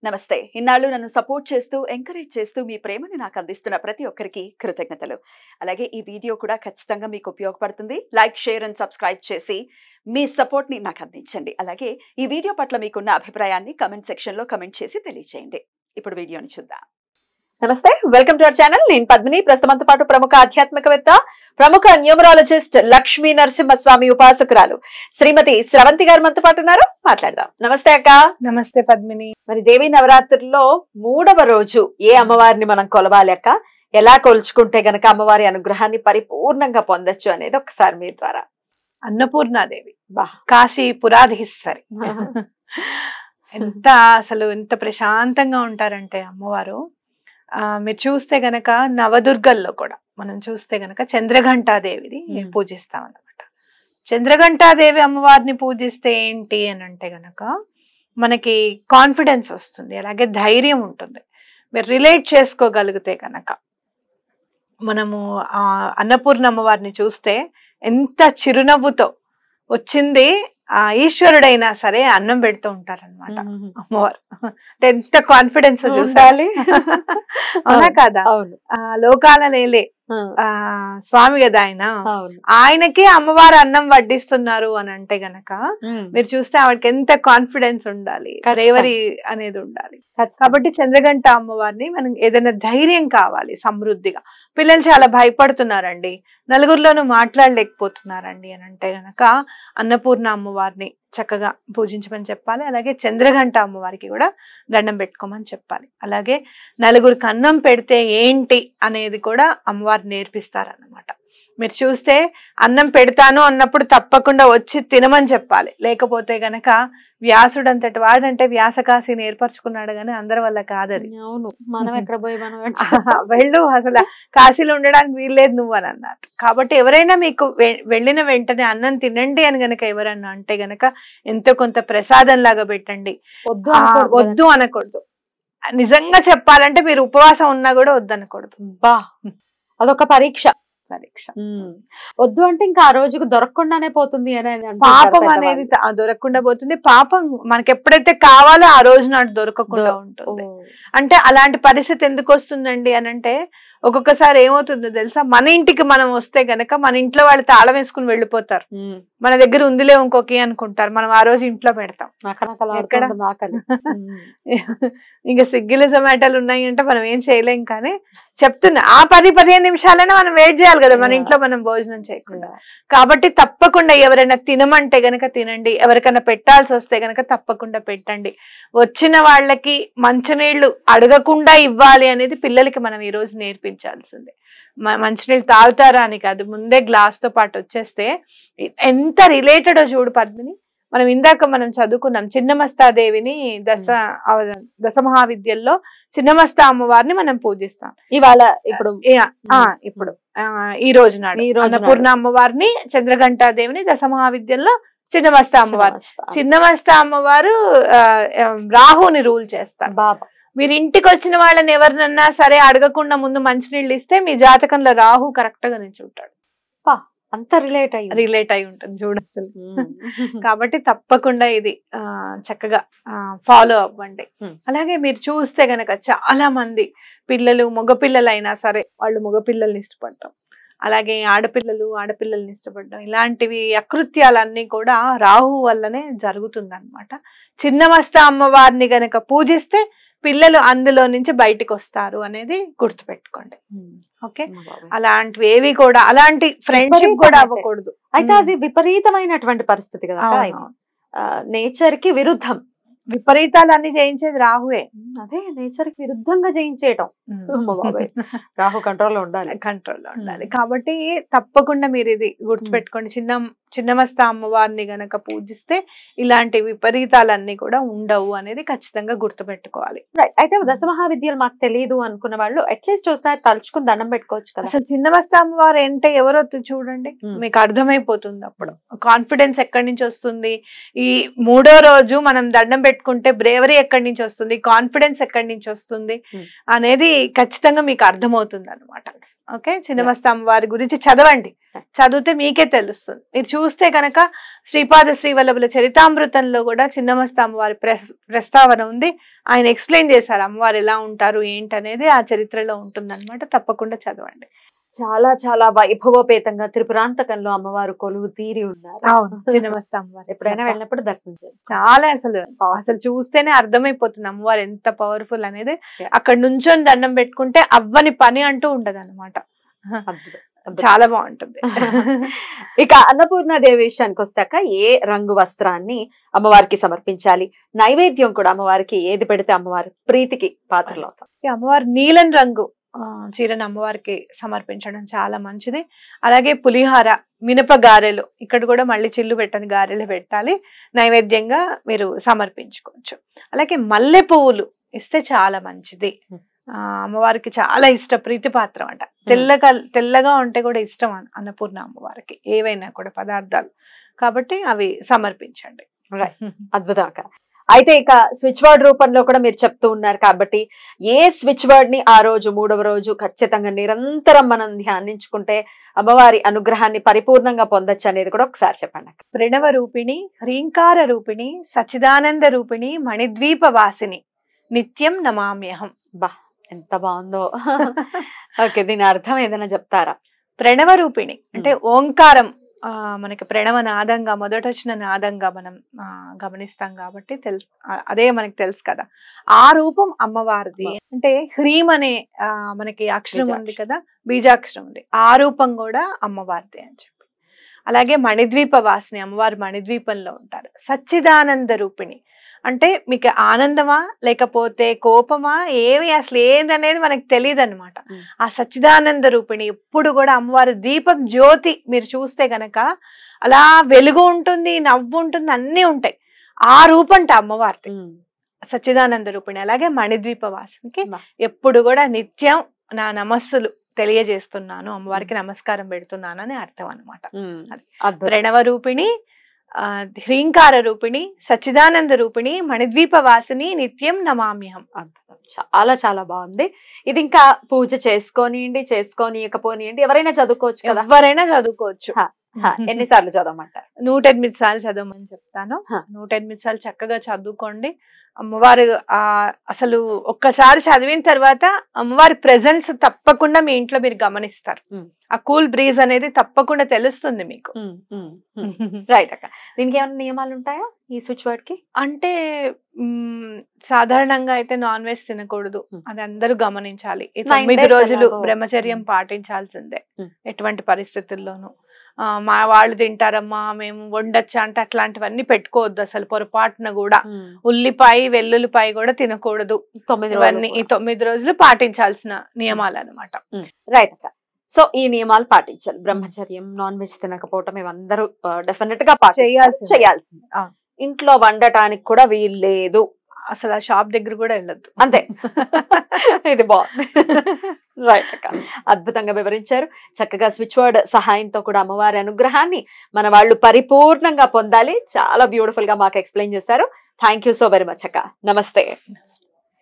నమస్తే. ఇన్నాళ్ళు నన్ను సపోర్ట్ చేస్తూ, ఎంకరేజ్ చేస్తూ మీ ప్రేమని నాకు అందిస్తున్న ప్రతి ఒక్కరికి కృతజ్ఞతలు. అలాగే ఈ వీడియో కూడా ఖచ్చితంగా మీకు ఉపయోగపడుతుంది. లైక్, షేర్ అండ్ సబ్స్క్రైబ్ చేసి మీ సపోర్ట్‌ని నాకు అందించండి. అలాగే ఈ వీడియో పట్ల మీకున్న అభిప్రాయాన్ని కామెంట్ సెక్షన్‌లో కామెంట్ చేసి తెలియజేయండి. ఇప్పుడు వీడియోని చూద్దాం. నమస్తే, వెల్కమ్ టు అవర్ ఛానల్. నేను పద్మిని. ప్రస్తుతంతో పాటు ప్రముఖ ఆధ్యాత్మికవేత్త, ప్రముఖ న్యూమరాలజిస్ట్, లక్ష్మీ నరసింహస్వామి ఉపాసకురాలు శ్రీమతి స్రవంతి గారు మనతో పాటు ఉన్నారు. మాట్లాడదాం. నమస్తే అక్క. నమస్తే పద్మిని. మరి దేవీ నవరాత్రుల్లో 3వ రోజు ఏ అమ్మవారిని మనం కొలవాలి అక్క? ఎలా కొలుచుకుంటే గనక అమ్మవారి అనుగ్రహాన్ని పరిపూర్ణంగా పొందొచ్చు అనేది ఒకసారి మీ ద్వారా. అన్నపూర్ణాదేవి, కాశీ పురాధీశ్వరి. ఎంత ప్రశాంతంగా ఉంటారంటే అమ్మవారు. మీరు చూస్తే గనక నవదుర్గల్లో కూడా మనం చూస్తే గనక చంద్రఘంటాదేవిని పూజిస్తాం అన్నమాట. చంద్రఘంటాదేవి అమ్మవారిని పూజిస్తే ఏంటి అని అంటే గనక మనకి కాన్ఫిడెన్స్ వస్తుంది, అలాగే ధైర్యం ఉంటుంది. మీరు రిలేట్ చేసుకోగలిగితే గనక మనము అన్నపూర్ణ అమ్మవారిని చూస్తే ఎంత చిరునవ్వుతో వచ్చింది ఈశ్వరుడైనా సరే అన్నం పెడుతూ ఉంటారనమాట అమ్మవారు. అంటే ఎంత కాన్ఫిడెన్స్ చూడాలి. అవునా కాదా? లోకాల లేలే స్వామి కదా ఆయనకి అమ్మవారు అన్నం వడ్డిస్తున్నారు అని అంటే గనక మీరు చూస్తే ఆవిడకి ఎంత కాన్ఫిడెన్స్ ఉండాలి, రేవరి అనేది ఉండాలి. కాబట్టి చంద్రఘంట అమ్మవారిని మనం ఏదైనా ధైర్యం కావాలి సమృద్ధిగా. పిల్లలు చాలా భయపడుతున్నారండి, నలుగురిలోనూ మాట్లాడలేకపోతున్నారండి అని అంటే గనక అన్నపూర్ణ అమ్మవారిని చక్కగా పూజించమని చెప్పాలి. అలాగే చంద్రఘంట అమ్మవారికి కూడా దండం పెట్టుకోమని చెప్పాలి. అలాగే నలుగురికి అన్నం పెడితే ఏంటి అనేది కూడా అమ్మవారు నేర్పిస్తారన్నమాట. మీరు చూస్తే అన్నం పెడతాను అన్నప్పుడు తప్పకుండా వచ్చి తినమని చెప్పాలి. లేకపోతే గనక వ్యాసుడు అంతటి వాడంటే వ్యాసకాశిని ఏర్పరచుకున్నాడు కానీ అందరి వల్ల కాదది. అవును, మనం ఎక్కడ పోయి మనం వెళ్ళు, అసలు కాశీలో ఉండడానికి వీల్లేదు నువ్వు అని అన్నారు. కాబట్టి ఎవరైనా మీకు వెళ్ళిన వెంటనే అన్నం తినండి అని గనక ఎవరన్నా అంటే గనక ఎంతో కొంత ప్రసాదం లాగా పెట్టండి. వద్దు అనకూడదు. నిజంగా చెప్పాలంటే మీరు ఉపవాసం ఉన్నా కూడా వద్దు అనకూడదు. అదొక పరీక్ష. వద్దు అంటే ఇంకా ఆ రోజుకు దొరకకుండానే పోతుంది అనేది. పాపం అనేది దొరకకుండా పోతుంది. పాపం మనకి ఎప్పుడైతే కావాలో ఆ రోజు నాడు దొరకకుండా ఉంటుంది. అంటే అలాంటి పరిస్థితి ఎందుకు వస్తుందండి అని అంటే ఒక్కొక్కసారి ఏమవుతుందో తెలుసా, మన ఇంటికి మనం వస్తే గనక మన ఇంట్లో వాళ్ళు తాళం వేసుకుని వెళ్ళిపోతారు. మన దగ్గర ఉందిలే ఇంకొక అనుకుంటారు. మనం ఆ రోజు ఇంట్లో పెడతాం. ఇంకా స్విగ్గీలు, జొమాటోలు ఉన్నాయి అంటే మనం ఏం చేయలేం. కానీ చెప్తున్నా, ఆ 10-15 నిమిషాలైనా మనం వెయిట్ చేయాలి కదా మన ఇంట్లో మనం భోజనం చేయకుండా. కాబట్టి తప్పకుండా ఎవరైనా తినమంటే గనక తినండి, ఎవరికైనా పెట్టాల్సి వస్తే గనక తప్పకుండా పెట్టండి. వచ్చిన వాళ్ళకి మంచినీళ్లు అడగకుండా ఇవ్వాలి అనేది పిల్లలకి మనం ఈ రోజు నేర్పించాల్సిందే. మంచినీళ్ళు తాగుతారా అని కాదు, ముందే గ్లాస్ తో పాటు వచ్చేస్తే ఎంత రిలేటెడో చూడు పద్మిని. మనం ఇందాక మనం చదువుకున్నాం చిన్నమస్తాదేవిని దశమహావిద్యల్లో చిన్నమస్తా అమ్మవారిని మనం పూజిస్తాం ఇవాళ. ఇప్పుడు ఈ రోజు నాడు అన్నపూర్ణ అమ్మవారిని, చంద్రఘంటాదేవిని దశమహావిద్యల్లో చిన్నమస్తా అమ్మవారు. చిన్నమస్తా అమ్మవారు రాహుని రూల్ చేస్తారు. బాబా, మీరు ఇంటికి వచ్చిన వాళ్ళని ఎవరినన్నా సరే అడగకుండా ముందు మంచినీళ్ళు ఇస్తే మీ జాతకంలో రాహు కరెక్ట్ గా నిల్చుంటాడు. అంత రిలేట్ అయి ఉంటుంది చూడాలి. కాబట్టి తప్పకుండా ఇది చక్కగా ఫాలో అవ్వండి. అలాగే మీరు చూస్తే గనక చాలా మంది పిల్లలు, మగపిల్లలైనా సరే వాళ్ళు మగపిల్లల్ని ఇష్టపడటం, అలాగే ఆడపిల్లల్ని ఇష్టపడడం, ఇలాంటివి అకృత్యాలన్నీ కూడా రాహు వల్లనే జరుగుతుందన్నమాట. చిన్నమస్తా అమ్మవారిని గనక పూజిస్తే పిల్లలు అందులో నుంచి బయటికి వస్తారు అనేది గుర్తుపెట్టుకోండి. ఓకే, అలాంటివి ఏవి కూడా, అలాంటి ఫ్రెండ్షిప్ కూడా అవ్వకూడదు. అయితే అది విపరీతమైనటువంటి పరిస్థితి కదా, నేచర్ కి విరుద్ధం. విపరీతాలన్నీ చేయించేది రాహువే. అదే నేచర్ కి విరుద్ధంగా చేయించేయటం. రాహు కంట్రోల్లో ఉండాలి. కాబట్టి తప్పకుండా మీరు ఇది గుర్తుపెట్టుకోండి. చిన్నమస్తా అమ్మవారిని గనక పూజిస్తే ఇలాంటి విపరీతాలన్నీ కూడా ఉండవు అనేది ఖచ్చితంగా గుర్తుపెట్టుకోవాలి. అయితే దశమహావిద్యలు మాకు తెలియదు అనుకున్న వాళ్ళు అట్లీస్ట్ ఒకసారి తలుచుకుని దండం పెట్టుకోవచ్చు కదా. అసలు చిన్నమస్తా అమ్మవారు అంటే ఎవరో చూడండి, మీకు అర్థమైపోతుంది. అప్పుడు కాన్ఫిడెన్స్ ఎక్కడి నుంచి వస్తుంది, ఈ 3వ రోజు మనం దండం పెట్టుకుంటే బ్రేవరీ ఎక్కడి నుంచి వస్తుంది, కాన్ఫిడెన్స్ ఎక్కడి నుంచి వస్తుంది అనేది ఖచ్చితంగా మీకు అర్థమవుతుంది అనమాట. ఓకే, చిన్నమస్తా అమ్మవారి గురించి చదవండి. చదివితే మీకే తెలుస్తుంది. మీరు చూస్తే కనుక శ్రీపాద శ్రీవల్లభుల చరితామృతంలో కూడా చిన్నమస్త అమ్మవారి ప్రస్తావన ఉంది. ఆయన ఎక్స్ప్లెయిన్ చేశారు అమ్మవారు ఎలా ఉంటారు ఏంటనేది ఆ చరిత్రలో ఉంటుందన్నమాట. తప్పకుండా చదవండి. చాలా చాలా వైభవోపేతంగా త్రిపురాంతకంలో అమ్మవారు కొలువు తీరి ఉన్నారు. అవును, చిన్నమస్త అమ్మవారు ఎప్పుడైనా వెళ్ళినప్పుడు దర్శించారు. చాలా అసలు చూస్తేనే అర్థమైపోతుంది అమ్మవారు ఎంత పవర్ఫుల్ అనేది. అక్కడ నుంచొని దండం పెట్టుకుంటే అవ్వని పని అంటూ ఉండదు అనమాట. చాలా బాగుంటుంది. ఇక అన్నపూర్ణాదేవి విషయానికి వస్తాక ఏ రంగు వస్త్రాన్ని అమ్మవారికి సమర్పించాలి, నైవేద్యం కూడా అమ్మవారికి ఏది పెడితే అమ్మవారి ప్రీతికి పాత్రలు అవుతాం? అమ్మవారు నీలం రంగు చీరను అమ్మవారికి సమర్పించడం చాలా మంచిది. అలాగే పులిహార, మినప గారెలు, ఇక్కడ కూడా మళ్ళీ చిల్లు పెట్టని గారెలు పెట్టాలి, నైవేద్యంగా మీరు సమర్పించుకోవచ్చు. అలాగే మల్లె పువ్వులు ఇస్తే చాలా మంచిది. అమ్మవారికి చాలా ఇష్ట ప్రీతిపాత్రం అంట. తెల్లగా ఉంటే కూడా ఇష్టం అన్నపూర్ణ అమ్మవారికి ఏవైనా కూడా పదార్థాలు, కాబట్టి అవి సమర్పించండి. అద్భుతం. అయితే ఇక స్విచ్ వర్డ్ రూపంలో కూడా మీరు చెప్తూ ఉన్నారు కాబట్టి ఏ స్విచ్ వర్డ్ ని ఆ రోజు 3వ రోజు ఖచ్చితంగా నిరంతరం మనం ధ్యానించుకుంటే అమ్మవారి అనుగ్రహాన్ని పరిపూర్ణంగా పొందొచ్చు అనేది కూడా ఒకసారి చెప్పండి. ప్రణవ రూపిణి, హ్రీంకార రూపిణి, సచిదానంద రూపిణి, మణిద్వీప వాసిని, నిత్యం నమామ్యహం. బా, ఎంత బాగుందో. ఓకే, దీని అర్థం ఏదైనా చెప్తారా? ప్రణవ రూపిణి అంటే ఓంకారం, మనకి ప్రణవ నాదంగా మొదట వచ్చిన నాదంగా మనం గమనిస్తాం కాబట్టి అదే మనకి తెలుసు కదా. ఆ రూపం అమ్మవారిది. అంటే హ్రీం అనే మనకి అక్షరం ఉంది కదా, బీజాక్షరం ఉంది, ఆ రూపం కూడా అమ్మవారిది అని చెప్పి. అలాగే మణిద్వీప వాసిని, అమ్మవారు మణిద్వీపంలో ఉంటారు. సచ్చిదానంద రూపిణి అంటే మీకు ఆనందమా లేకపోతే కోపమా ఏమి అసలు ఏదనేది మనకు తెలియదు అనమాట. ఆ సచ్చిదానంద రూపిణి ఎప్పుడు కూడా అమ్మవారి దీపం జ్యోతి మీరు చూస్తే గనక అలా వెలుగు ఉంటుంది, నవ్వు ఉంటుంది, అన్నీ ఉంటాయి. ఆ రూపంట అమ్మవారిది సచ్చిదానంద రూపిణి. అలాగే మణిద్వీప వాసనకి ఎప్పుడు కూడా నిత్యం నా నమస్సులు తెలియజేస్తున్నాను, అమ్మవారికి నమస్కారం పెడుతున్నాను అని అర్థం అనమాట. ప్రణవ రూపిణి, హ్రీంకార రూపిణి, సచ్చిదానంద రూపిణి, మణిద్వీప వాసిని, నిత్యం నమామ్యహం. చాలా చాలా బాగుంది. ఇది ఇంకా పూజ చేసుకోనియకపోనియండి ఎవరైనా చదువుకోవచ్చు కదా? ఎవరైనా చదువుకోవచ్చు. ఎన్నిసార్లు చదవమంటారు? 108 సార్లు చదవమని చెప్తాను. 108 సార్లు చక్కగా చదువుకోండి. అమ్మవారు అసలు ఒక్కసారి చదివిన తర్వాత అమ్మవారి ప్రెజెన్స్ తప్పకుండా మీ ఇంట్లో మీరు గమనిస్తారు. ఆ కూల్ బ్రీజ్ అనేది తప్పకుండా తెలుస్తుంది మీకు. రైట్ అక్క. దీనికి ఏమైనా నియమాలు ఉంటాయా ఈ స్విచ్ వర్డ్ కి? అంటే సాధారణంగా అయితే నాన్ వెజ్ తినకూడదు, అది అందరూ గమనించాలి. 9 రోజులు బ్రహ్మచర్యం పాటించాల్సిందే ఎటువంటి పరిస్థితుల్లోనూ. మా వాళ్ళు తింటారమ్మా మేము వండొచ్చా అంటే అట్లాంటివన్నీ పెట్టుకోవద్దు అసలు పొరపాటున కూడా. ఉల్లిపాయ వెల్లుల్లిపాయ కూడా తినకూడదు. ఇవన్నీ ఈ 9 రోజులు పాటించాల్సిన నియమాలు అనమాట. రైట్ అక్క. సో ఈ నియమాలు పాటించాలి. బ్రహ్మచర్యం, నాన్ వెజ్ తినకపోవటం ఇవందరూ డెఫినెట్ గా చేయాల్సింది. ఇంట్లో వండటానికి కూడా వీల్లేదు, అసలు ఆ షాప్ దగ్గర కూడా వెళ్ళొద్దు, అంతే. ఇది బాగుంది. రైట్ అక్క, అద్భుతంగా వివరించారు. చక్కగా స్విచ్ వర్డ్ సహాయంతో కూడా అమ్మవారి అనుగ్రహాన్ని మన వాళ్ళు పరిపూర్ణంగా పొందాలి. చాలా బ్యూటిఫుల్ గా మాకు ఎక్స్ప్లెయిన్ చేశారు. Thank you so very much అక్క. నమస్తే.